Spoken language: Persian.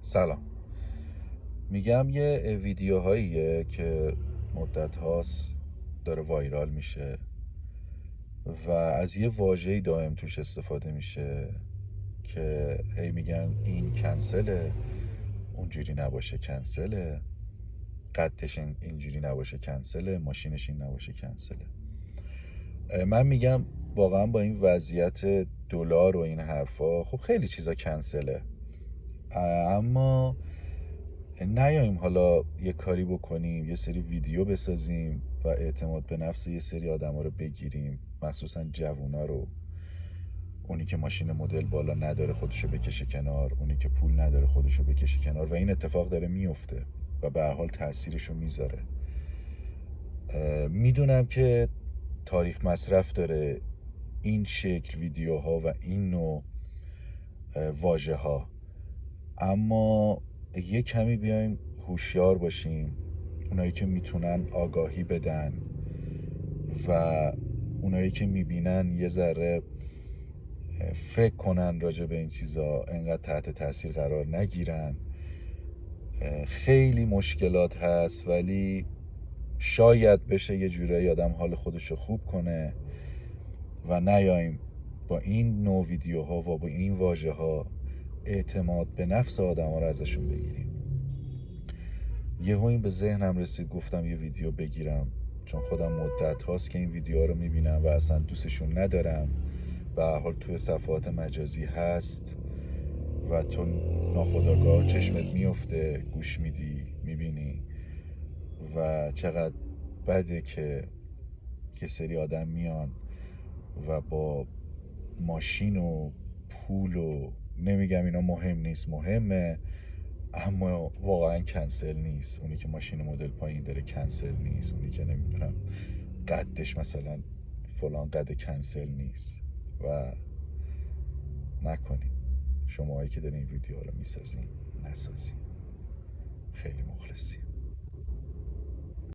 سلام. میگم یه ویدیوهاییه که مدت هاست داره وایرال میشه و از یه واژه‌ای دائم توش استفاده میشه که هی میگن این کنسله، اونجوری نباشه کنسله، قدش اینجوری نباشه کنسله، ماشینش این نباشه کنسله. من میگم واقعا با این وضعیت دلار و این حرفا خب خیلی چیزا کنسله، اما نیاییم حالا یه کاری بکنیم، یه سری ویدیو بسازیم و اعتماد به نفس یه سری آدم ها رو بگیریم، مخصوصا جوونا رو. اونی که ماشین مدل بالا نداره خودشو بکشه کنار، اونی که پول نداره خودشو بکشه کنار، و این اتفاق داره میفته و به هر حال تأثیرشو میذاره. میدونم که تاریخ مصرف داره این شکل ویدیوها و این نوع واژه ها، اما یه کمی بیایم هوشیار باشیم. اونایی که میتونن آگاهی بدن و اونایی که میبینن یه ذره فکر کنن راجع به این چیزا، انقدر تحت تاثیر قرار نگیرن. خیلی مشکلات هست ولی شاید بشه یه جورایی آدم حال خودشو خوب کنه و نیایم با این نوع ویدیوها و با این واژه ها اعتماد به نفس آدم ها رو ازشون بگیریم. یهو این به ذهنم رسید گفتم یه ویدیو بگیرم، چون خودم مدت هاست که این ویدیوها رو میبینم و اصلا دوستشون ندارم. به هر حال توی صفحات مجازی هست و تو ناخودآگاه چشمت میفته، گوش میدی، میبینی و چقدر بده که یه سری آدم میان و با ماشین و پول و نمیگم اینا مهم نیست، مهمه، اما واقعا کنسل نیست. اونی که ماشین مدل پایین داره کنسل نیست، اونی که نمیدونم قدش مثلا فلان قد کنسل نیست. و نکنیم، شماهایی که دارین این ویدیو رو میسازین نسازین. خیلی مخلصی.